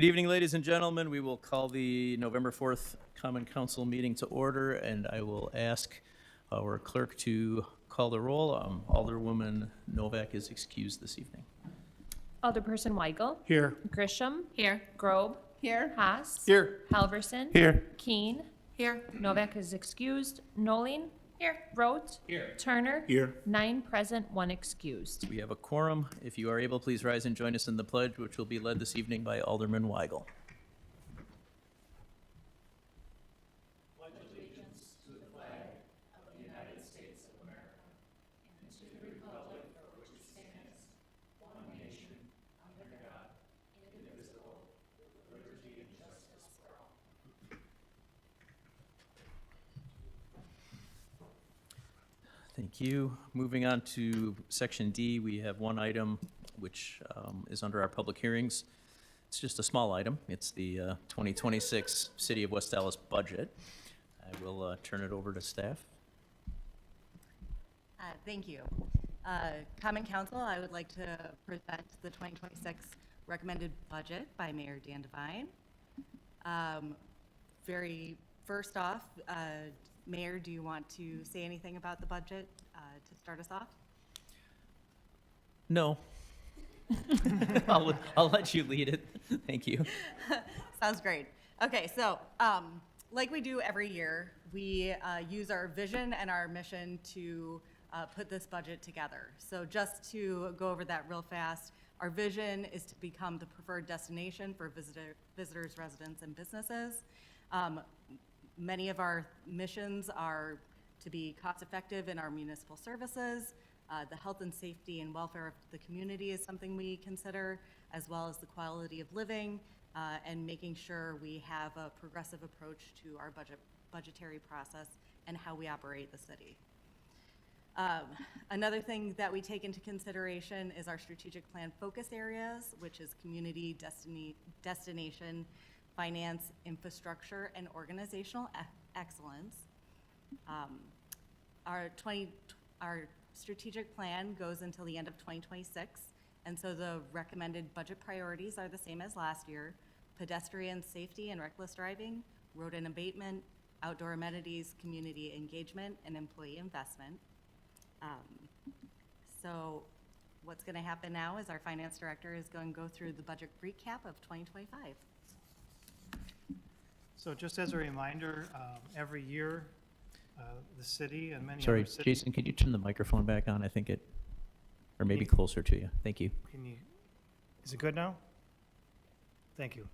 Good evening, ladies and gentlemen. We will call the November 4th Common Council meeting to order, and I will ask our clerk to call the roll. Alderwoman Novak is excused this evening. Alderperson Weigel. Here. Grisham. Here. Grobe. Here. Haas. Here. Halverson. Here. Keen. Here. Novak is excused. Noling. Here. Rote. Here. Turner. Here. 9 present, 1 excused. We have a quorum. If you are able, please rise and join us in the pledge, which will be led this evening by Alderman Weigel. Thank you. Moving on to Section D, we have one item which is under our public hearings. It's just a small item. It's the 2026 City of West Allis budget. I will turn it over to staff. Thank you. Common Council, I would like to present the 2026 recommended budget by Mayor Dan Devine. Very first off, Mayor, do you want to say anything about the budget to start us off? No. I'll let you lead it. Thank you. Sounds great. Okay, so like we do every year, we use our vision and our mission to put this budget together. So just to go over that real fast, our vision is to become the preferred destination for visitors, residents, and businesses. Many of our missions are to be cost-effective in our municipal services. The health and safety and welfare of the community is something we consider, as well as the quality of living, and making sure we have a progressive approach to our budgetary process and how we operate the city. Another thing that we take into consideration is our strategic plan focus areas, which is community, destination, finance, infrastructure, and organizational excellence. Our strategic plan goes until the end of 2026, and so the recommended budget priorities are the same as last year: pedestrian safety and reckless driving, road and abatement, outdoor amenities, community engagement, and employee investment. So what's going to happen now is our finance director is going to go through the budget recap of 2025. So just as a reminder, every year, the city and many Sorry, other cities. Jason, could you turn the microphone back on? I think it, or maybe closer to you. Thank you. Is it good now? Thank you.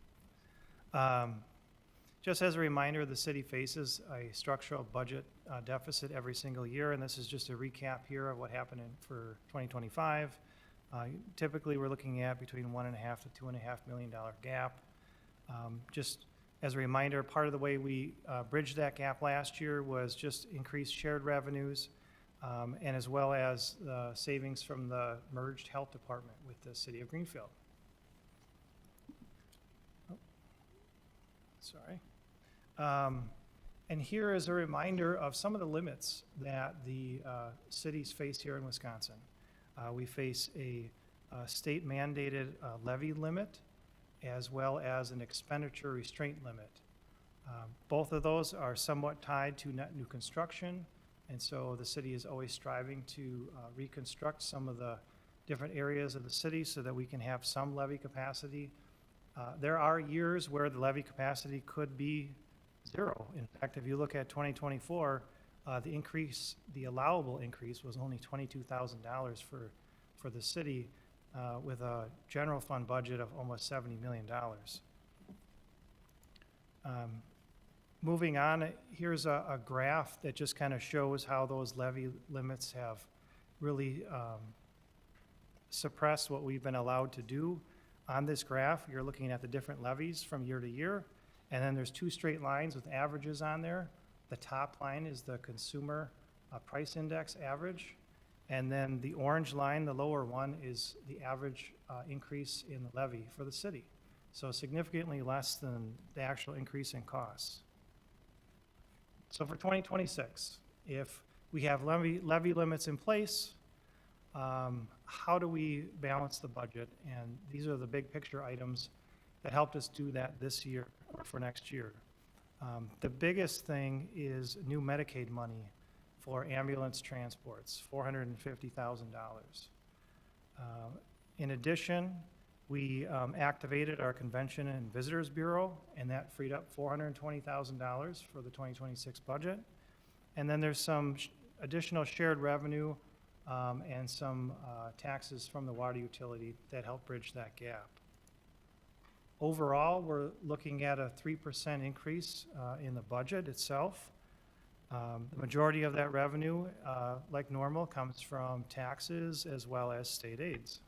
Just as a reminder, the city faces a structural budget deficit every single year, and this is just a recap here of what happened for 2025. Typically, we're looking at between $1.5 to $2.5 million gap. Just as a reminder, part of the way we bridged that gap last year was just increased shared revenues, and as well as savings from the merged health department with the city of Greenfield. Oh, sorry. And here is a reminder of some of the limits that the cities face here in Wisconsin. We face a state mandated levy limit, as well as an expenditure restraint limit. Both of those are somewhat tied to net new construction, and so the city is always striving to reconstruct some of the different areas of the city so that we can have some levy capacity. There are years where the levy capacity could be zero. In fact, if you look at 2024, the allowable increase was only $22,000 for the city, with a general fund budget of almost $70 million. Moving on, here's a graph that just kind of shows how those levy limits have really suppressed what we've been allowed to do. On this graph, you're looking at the different levies from year to year, and then there's two straight lines with averages on there. The top line is the consumer price index average, and then the orange line, the lower one, is the average increase in the levy for the city. So significantly less than the actual increase in costs. So for 2026, if we have levy limits in place, how do we balance the budget? And these are the big picture items that helped us do that this year, for next year. The biggest thing is new Medicaid money for ambulance transports, $450,000. In addition, we activated our Convention and Visitors Bureau, and that freed up $420,000 for the 2026 budget. And then there's some additional shared revenue and some taxes from the water utility that help bridge that gap. Overall, we're looking at a 3% increase in the budget itself. The majority of that revenue, like normal, comes from taxes as well as state aids.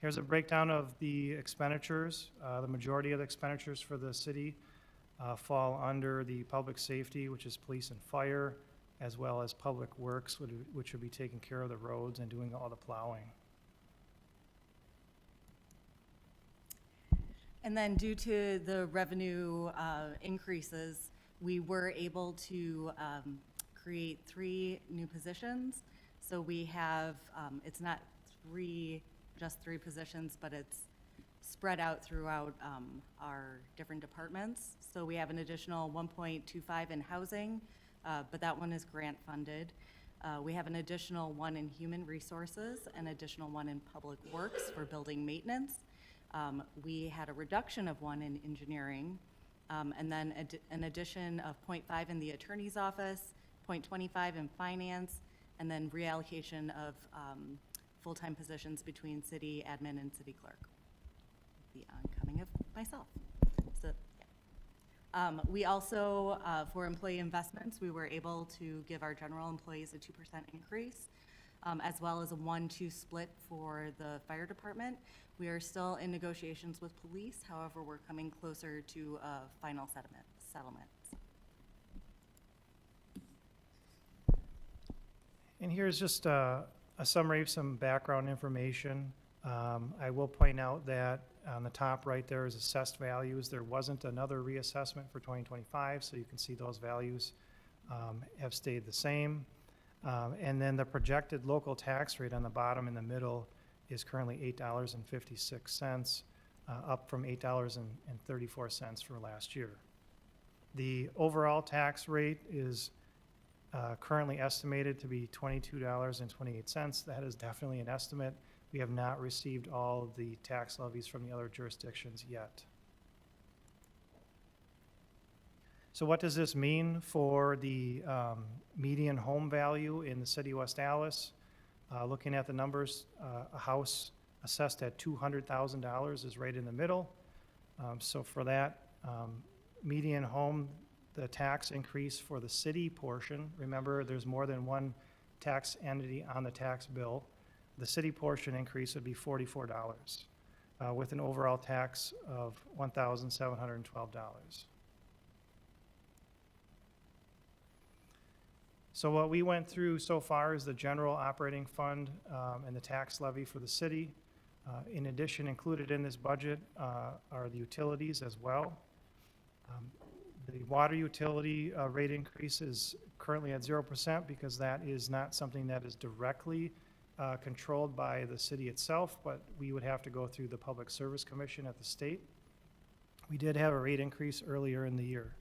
Here's a breakdown of the expenditures. The majority of the expenditures for the city fall under the public safety, which is police and fire, as well as public works, which would be taking care of the roads and doing all the plowing. And then due to the revenue increases, we were able to create 3 new positions. So we have, it's not just three positions, but it's spread out throughout our different departments. So we have an additional 1.25 in housing, but that one is grant funded. We have an additional 1 in human resources, an additional 1 in public works for building maintenance. We had a reduction of 1 in engineering, and then an addition of 0.5 in the attorney's office, 0.25 in finance, and then reallocation of full-time positions between city admin and city clerk. The oncoming of myself. So, yeah. We also, for employee investments, we were able to give our general employees a 2% increase, as well as a 1-2 split for the fire department. We are still in negotiations with police. However, we're coming closer to a final settlement. And here's just a summary of some background information. I will point out that on the top right there is assessed values. There wasn't another reassessment for 2025, so you can see those values have stayed the same. And then the projected local tax rate on the bottom in the middle is currently $8.56, up from $8.34 for last year. The overall tax rate is currently estimated to be $22.28. That is definitely an estimate. We have not received all of the tax levies from the other jurisdictions yet. So what does this mean for the median home value in the city of West Allis? Looking at the numbers, a house assessed at $200,000 is right in the middle. So for that median home, the tax increase for the city portion, remember there's more than one tax entity on the tax bill, the city portion increase would be $44 with an overall tax of $1,712. So what we went through so far is the general operating fund and the tax levy for the city. In addition, included in this budget are the utilities as well. The water utility rate increase is currently at 0% because that is not something that is directly controlled by the city itself, but we would have to go through the Public Service Commission at the state. We did have a rate increase earlier in the year.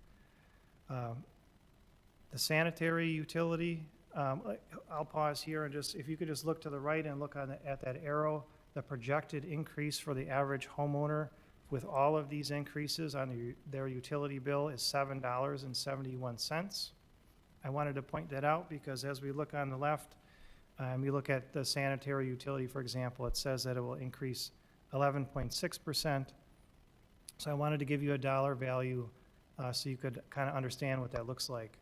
The sanitary utility, I'll pause here and just, if you could just look to the right and look at that arrow, the projected increase for the average homeowner with all of these increases on their utility bill is $7.71. I wanted to point that out because as we look on the left, we look at the sanitary utility, for example, it says that it will increase 11.6%. So I wanted to give you a dollar value so you could kind of understand what that looks like.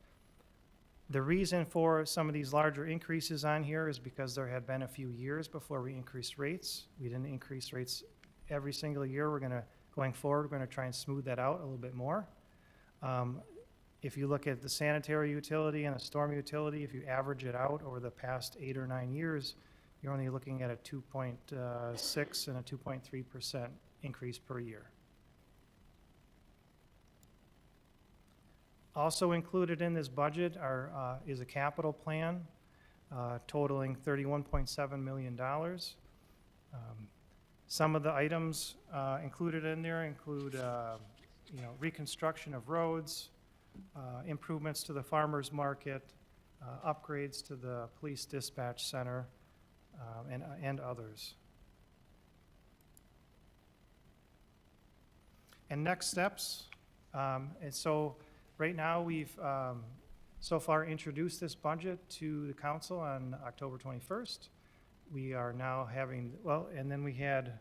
The reason for some of these larger increases on here is because there had been a few years before we increased rates. We didn't increase rates every single year. Going forward, we're going to try and smooth that out a little bit more. If you look at the sanitary utility and the storm utility, if you average it out over the past 8 or 9 years, you're only looking at a 2.6 and a 2.3% increase per year. Also included in this budget is a capital plan totaling $31.7 million. Some of the items included in there include, reconstruction of roads, improvements to the farmers market, upgrades to the police dispatch center, and others. And next steps, and so right now we've so far introduced this budget to the council on October 21st. We are now having, and then we had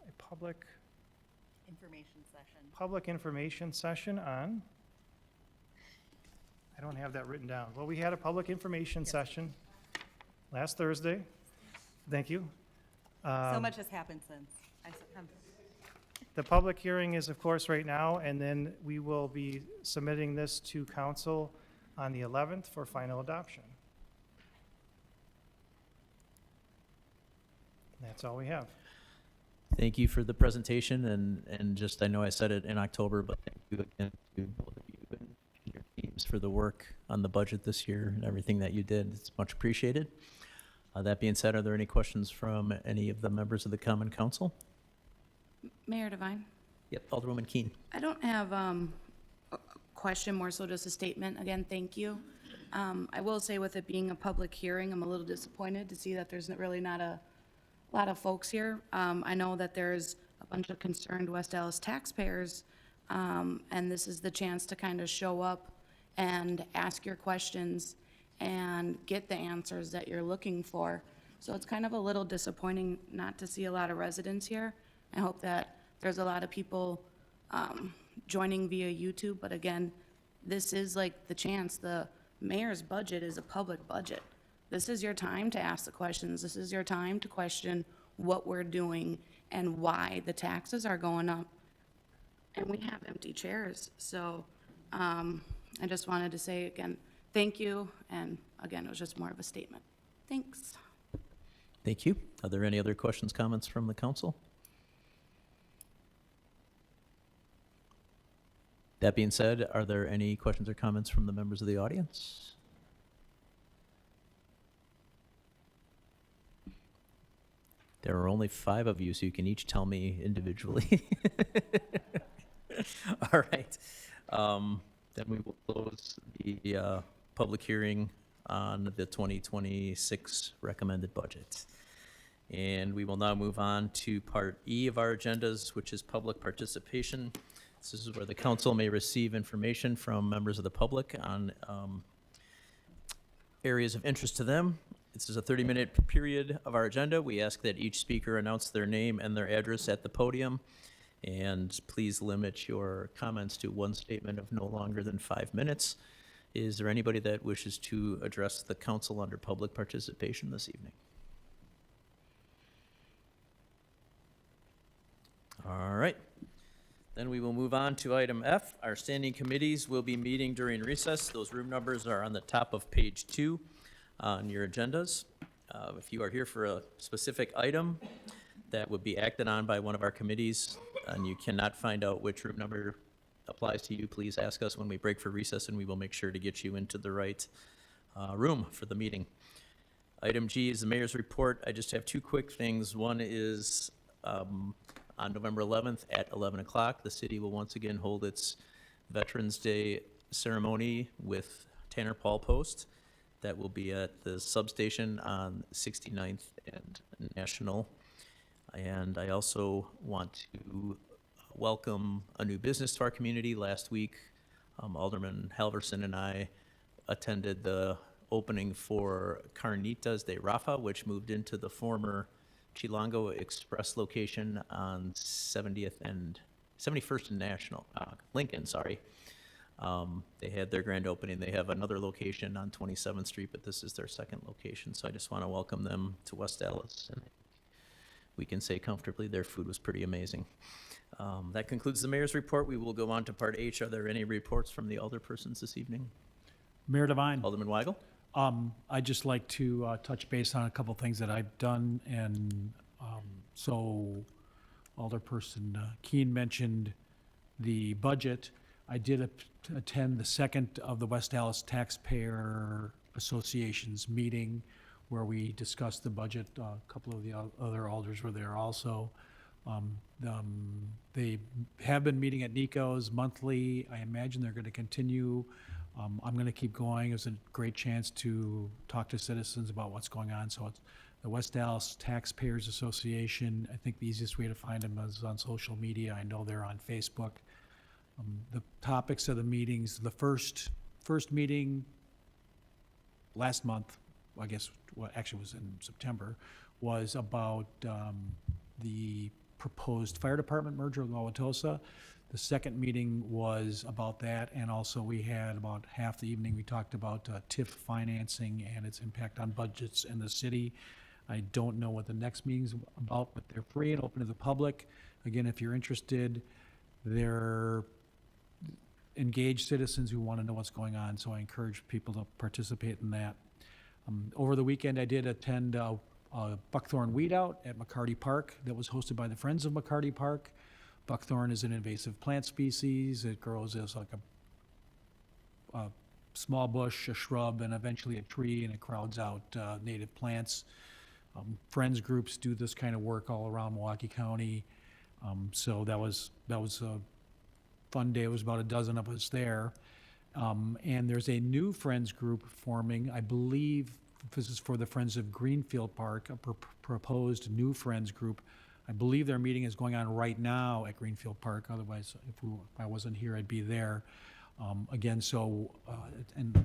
a public information session on, I don't have that written down. Well, we had a public information session last Thursday. Thank you. So much has happened since. The public hearing is, of course, right now, and then we will be submitting this to council on the 11th for final adoption. That's all we have. Thank you for the presentation, and just, I know I said it in October, but thank you again to both of you and your teams for the work on the budget this year and everything that you did. It's much appreciated. That being said, are there any questions from any of the members of the Common Council? Mayor Devine, Yep, Alderwoman Keene. I don't have a question, more so just a statement. Again, thank you. I will say with it being a public hearing, I'm a little disappointed to see that there's really not a lot of folks here. I know that there's a bunch of concerned West Allis taxpayers, and this is the chance to kind of show up and ask your questions and get the answers that you're looking for. So it's kind of a little disappointing not to see a lot of residents here. I hope that there's a lot of people joining via YouTube, but again, this is like the chance. The mayor's budget is a public budget. This is your time to ask the questions. This is your time to question what we're doing and why the taxes are going up. And we have empty chairs. So I just wanted to say again, thank you. And again, it was just more of a statement. Thanks. Thank you. Are there any other questions, comments from the council? That being said, are there any questions or comments from the members of the audience? There are only 5 of you, so you can each tell me individually. All right. Then we will close the public hearing on the 2026 recommended budget. And we will now move on to Part E of our agendas, which is public participation. This is where the council may receive information from members of the public on areas of interest to them. This is a 30-minute period of our agenda. We ask that each speaker announce their name and their address at the podium. And please limit your comments to one statement of no longer than 5 minutes. Is there anybody that wishes to address the council under public participation this evening? All right. Then we will move on to item F. Our standing committees will be meeting during recess. Those room numbers are on the top of page 2 on your agendas. If you are here for a specific item that would be acted on by one of our committees and you cannot find out which room number applies to you, please ask us when we break for recess and we will make sure to get you into the right room for the meeting. Item G is the mayor's report. I just have 2 quick things. One is on November 11th at 11 o'clock, the city will once again hold its Veterans Day ceremony with Tanner Paul Post. That will be at the substation on 69th and National. And I also want to welcome a new business to our community. Last week, Alderman Halverson and I attended the opening for Carnitas de Rafa, which moved into the former Chilango Express location on 70th and 71st and National, Lincoln, sorry. They had their grand opening. They have another location on 27th Street, but this is their second location. So I just want to welcome them to West Allis. And we can say comfortably their food was pretty amazing. That concludes the mayor's report. We will go on to Part H. Are there any reports from the alderpersons this evening? Mayor Devine. Alderman Weigel? I'd just like to touch base on a couple things that I've done, and so Alderperson Keene mentioned the budget. I did attend the second of the West Allis Taxpayer Association's meeting, where we discussed the budget. A couple of the other alders were there also. They have been meeting at Nico's monthly. I imagine they're going to continue. I'm going to keep going. It was a great chance to talk to citizens about what's going on. So it's the West Dallas Taxpayers Association. I think the easiest way to find them is on social media. I know they're on Facebook. The topics of the meetings, the first meeting last month, I guess, well, actually it was in September, was about the proposed fire department merger with Wauwatosa. The second meeting was about that, and also we had about half the evening, we talked about TIF financing and its impact on budgets in the city. I don't know what the next meeting's about, but they're free and open to the public. Again, if you're interested, they're engaged citizens who want to know what's going on, so I encourage people to participate in that. Over the weekend, I did attend a buckthorn weed out at McCarty Park that was hosted by the Friends of McCarty Park. Buckthorn is an invasive plant species. It grows as like a small bush, a shrub, and eventually a tree, and it crowds out native plants. Friends groups do this kind of work all around Milwaukee County. So that was a fun day. It was about a dozen of us there. And there's a new Friends group forming. I believe this is for the Friends of Greenfield Park, a proposed new Friends group. I believe their meeting is going on right now at Greenfield Park. Otherwise, if I wasn't here, I'd be there. Again, and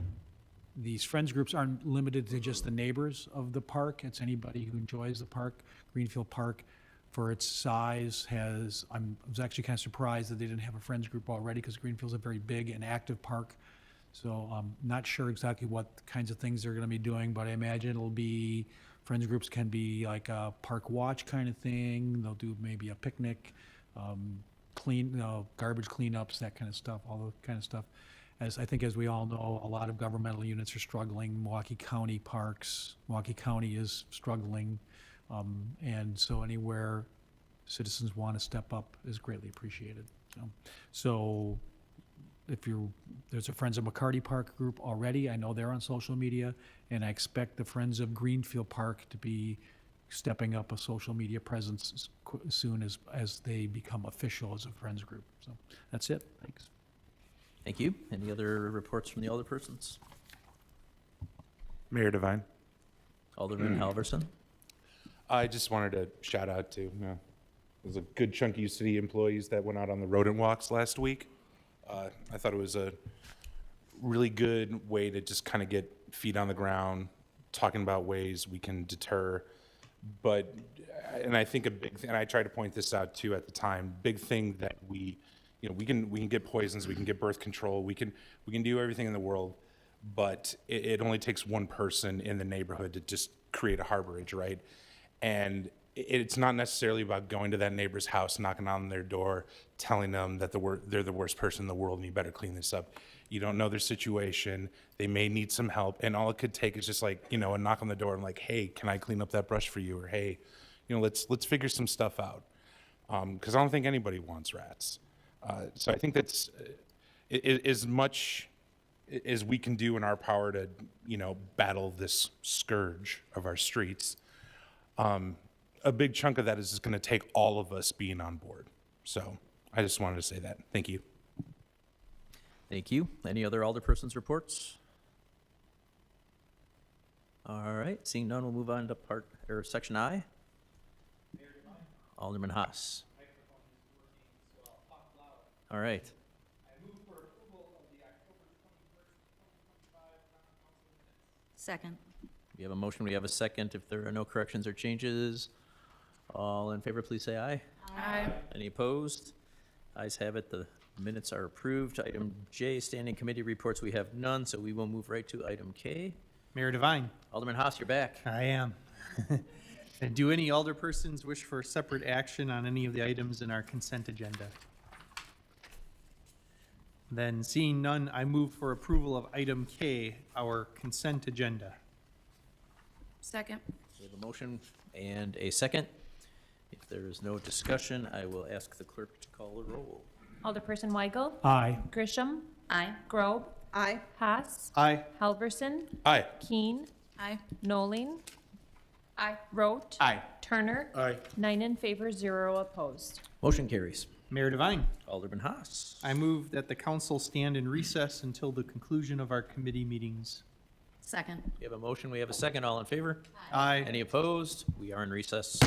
these Friends groups aren't limited to just the neighbors of the park. It's anybody who enjoys the park. Greenfield Park, for its size, I was actually kind of surprised that they didn't have a Friends group already, because Greenfield's a very big and active park. So I'm not sure exactly what kinds of things they're going to be doing, but I imagine it'll be, Friends groups can be like a park watch kind of thing. They'll do maybe a picnic, garbage cleanups, that kind of stuff, all that kind of stuff. As I think, as we all know, a lot of governmental units are struggling. Milwaukee County parks, Milwaukee County is struggling. And so anywhere citizens want to step up is greatly appreciated. So if there's a Friends of McCarty Park group already, I know they're on social media, and I expect the Friends of Greenfield Park to be stepping up a social media presence as soon as they become official as a Friends group. So that's it. Thanks. Thank you. Any other reports from the alderpersons? Mayor Devine. Alderman Halverson? I just wanted to shout out to, there's a good chunk of city employees that went out on the rodent walks last week. I thought it was a really good way to just kind of get feet on the ground, talking about ways we can deter. And I think a big thing, and I tried to point this out too at the time, big thing that we can get poisons, we can get birth control, we can do everything in the world, but it only takes one person in the neighborhood to just create a harborage, right? And it's not necessarily about going to that neighbor's house, knocking on their door, telling them that they're the worst person in the world and you better clean this up. You don't know their situation. They may need some help, and all it could take is just like, a knock on the door and like, hey, can I clean up that brush for you? Or hey, let's figure some stuff out. Because I don't think anybody wants rats. So I think that's as much as we can do in our power to, battle this scourge of our streets. A big chunk of that is just going to take all of us being on board. So I just wanted to say that. Thank you. Thank you. Any other alderpersons' reports? All right, seeing none, we'll move on to section I. Alderman Haas. All right. Second. We have a motion, we have a second. If there are no corrections or changes, all in favor, please say aye. Aye. Any opposed? Ayes have it, the minutes are approved. Item J, standing committee reports, we have none, so we will move right to item K. Mayor Devine. Alderman Haas, you're back. I am. And do any alderpersons wish for separate action on any of the items in our consent agenda? Then seeing none, I move for approval of item K, our consent agenda. Second. We have a motion and a second. If there is no discussion, I will ask the clerk to call the roll. Alderperson Weigel? Aye. Grisham? Aye. Grobe? Aye. Haas? Aye. Halverson? Aye. Keen? Aye. Noling? Aye. Rote. Aye. Turner. Aye. 9 in favor, 0 opposed. Motion carries. Mayor Devine, Alderman Haas. I move that the council stand in recess until the conclusion of our committee meetings. Second. We have a motion, we have a second. All in favor? Aye. Any opposed? We are in recess.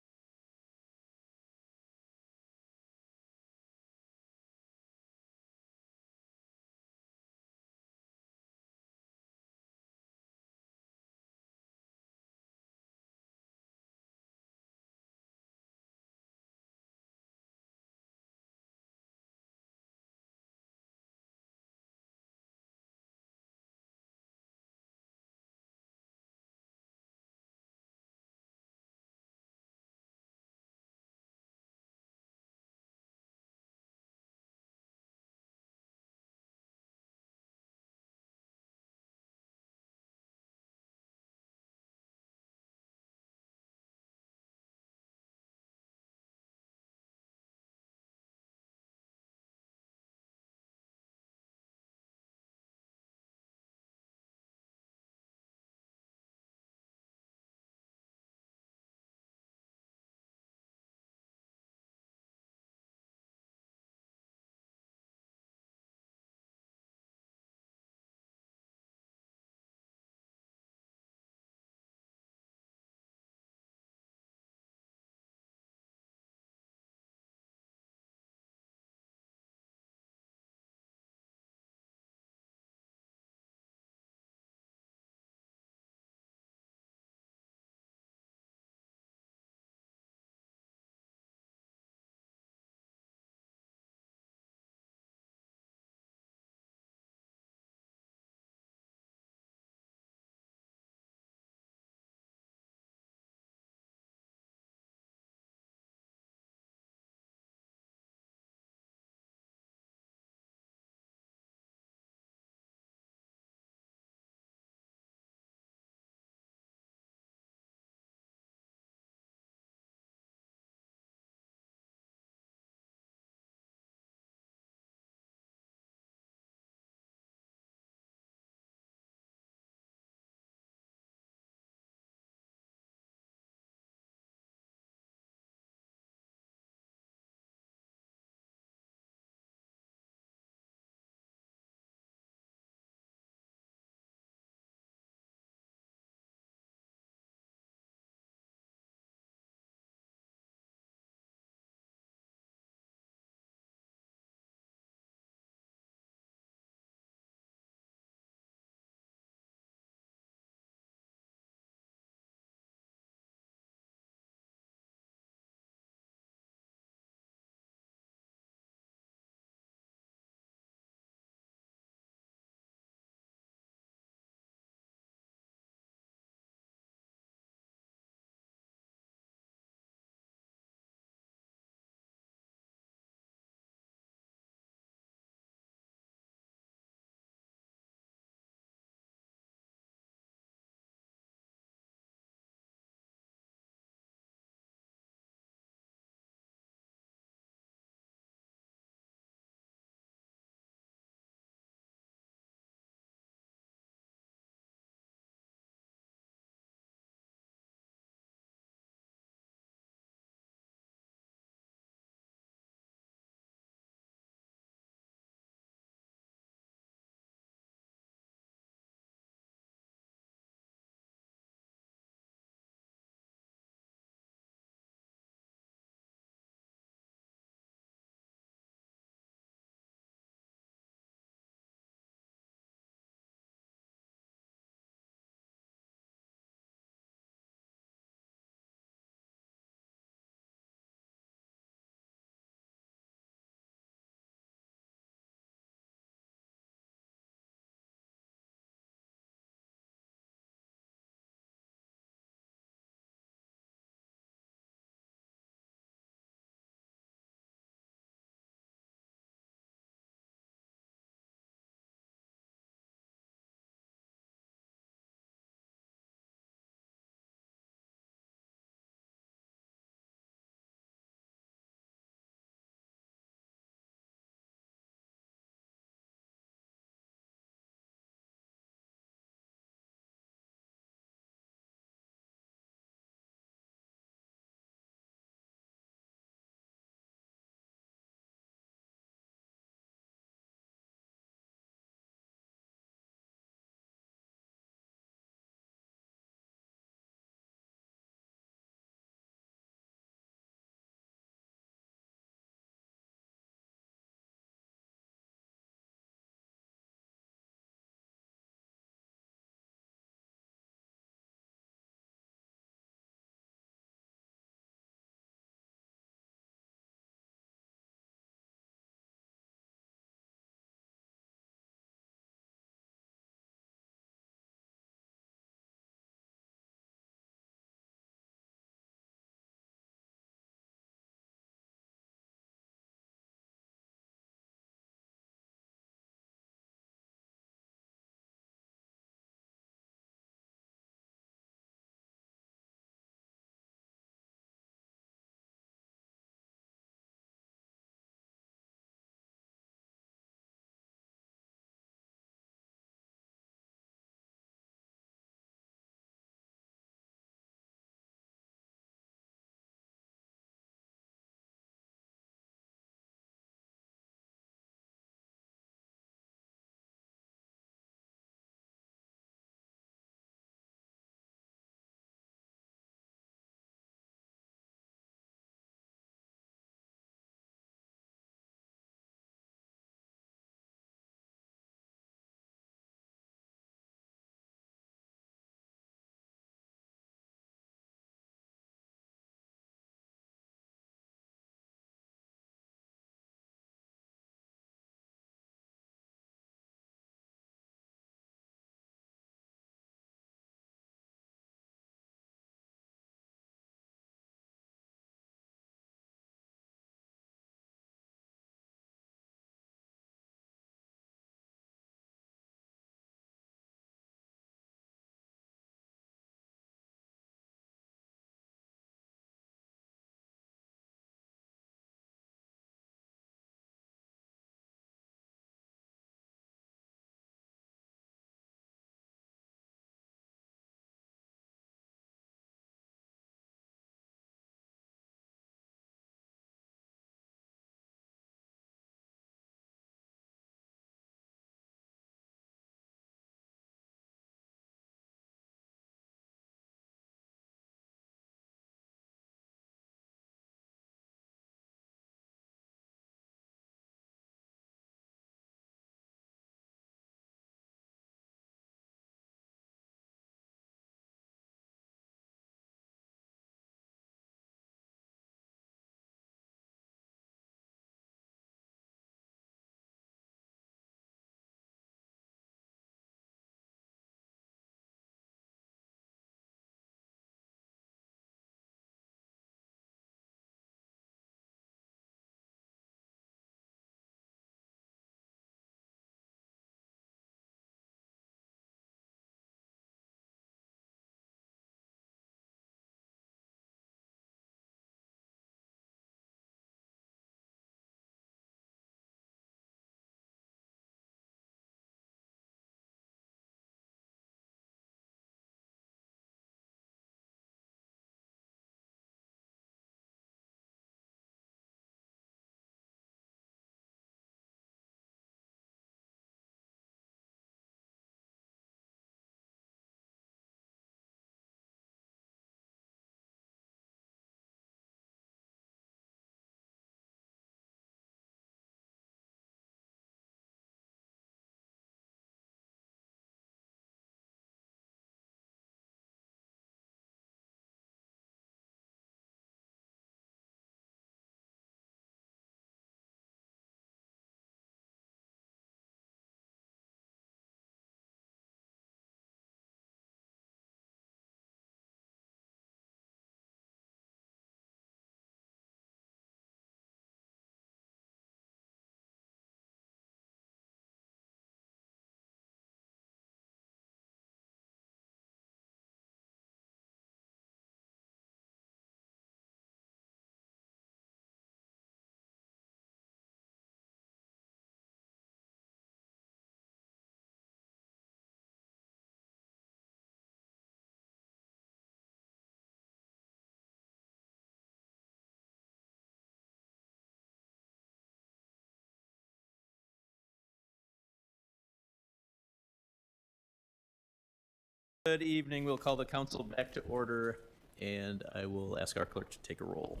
Good evening. We'll call the council back to order, and I will ask our clerk to take a roll.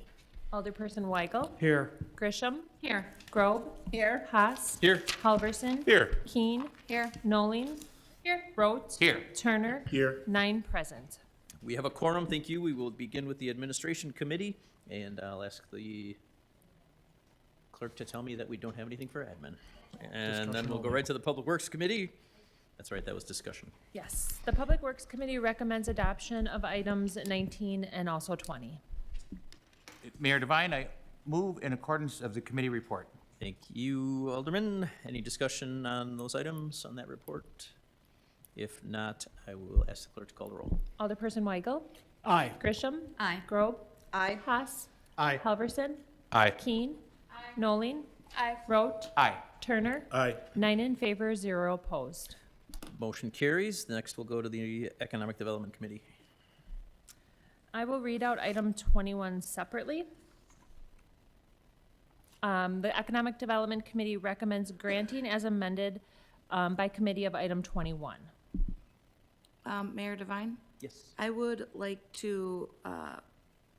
Alderperson Weigel. Here. Grisham. Here. Grobe. Here. Haas. Here. Halverson. Here. Keen. Here. Noling. Here. Rote. Here. Turner. Here. 9 present. We have a quorum, thank you. We will begin with the Administration Committee, and I'll ask the clerk to tell me that we don't have anything for admin. And then we'll go right to the Public Works Committee. That's right, that was discussion. Yes. The Public Works Committee recommends adoption of items 19 and also 20. Mayor Devine, I move in accordance of the committee report. Thank you, Alderman. Any discussion on those items on that report? If not, I will ask the clerk to call the roll. Alderperson Weigel. Aye. Grisham. Aye. Grobe. Aye. Haas. Aye. Halverson. Aye. Keen. Noling. Rote. Aye. Turner. Aye. 9 in favor, 0 opposed. Motion carries. Next, we'll go to the Economic Development Committee. I will read out item 21 separately. The Economic Development Committee recommends granting as amended by committee of item 21. Mayor Devine, Yes. I would like to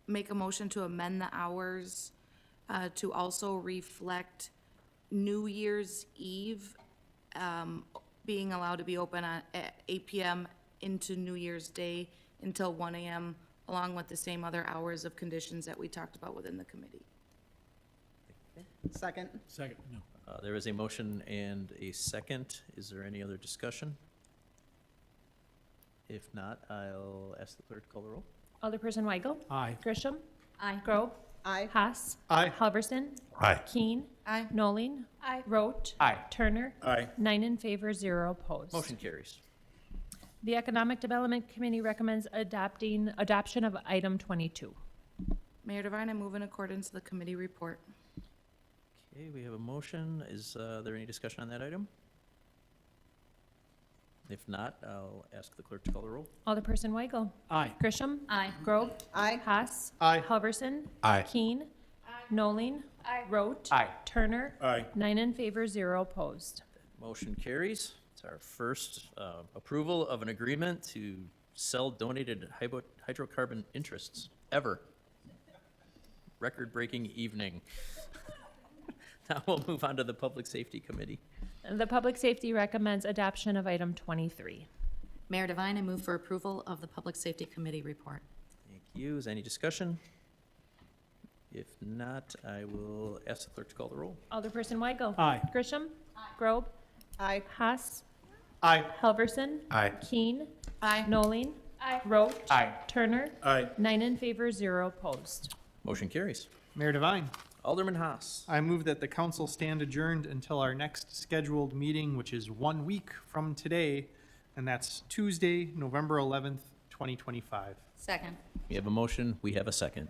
make a motion to amend the hours to also reflect New Year's Eve being allowed to be open at 8 PM into New Year's Day until 1 AM, along with the same other hours of conditions that we talked about within the committee. Second, no. There is a motion and a second. Is there any other discussion? If not, I'll ask the clerk to call the roll. Alderperson Weigel. Aye. Grisham. Aye. Grobe. Aye. Haas. Aye. Halverson. Aye. Keen. Aye. Noling. Rote. Aye. Turner. Aye. 9 in favor, 0 opposed. Motion carries. The Economic Development Committee recommends adoption of item 22. Mayor Devine, I move in accordance to the committee report. Okay, we have a motion. Is there any discussion on that item? If not, I'll ask the clerk to call the roll. Alderperson Weigel. Aye. Grisham. Aye. Grobe. Aye. Haas. Aye. Halverson. Aye. Keen. Noling. Rote. Aye. Turner. Aye. 9 in favor, 0 opposed. Motion carries. It's our first approval of an agreement to sell donated hydrocarbon interests ever. Record-breaking evening. Now we'll move on to the Public Safety Committee. The Public Safety recommends adoption of item 23. Mayor Devine, I move for approval of the Public Safety Committee report. Thank you. Is there any discussion? If not, I will ask the clerk to call the roll. Alderperson Weigel. Aye. Grisham. Grobe. Aye. Haas. Aye. Halverson. Aye. Keen. Aye. Noling. Rote. Aye. Turner. Aye. 9 in favor, 0 opposed. Motion carries. Mayor Devine, Alderman Haas. I move that the council stand adjourned until our next scheduled meeting, which is 1 week from today, and that's Tuesday, November 11th, 2025. Second. We have a motion. We have a second.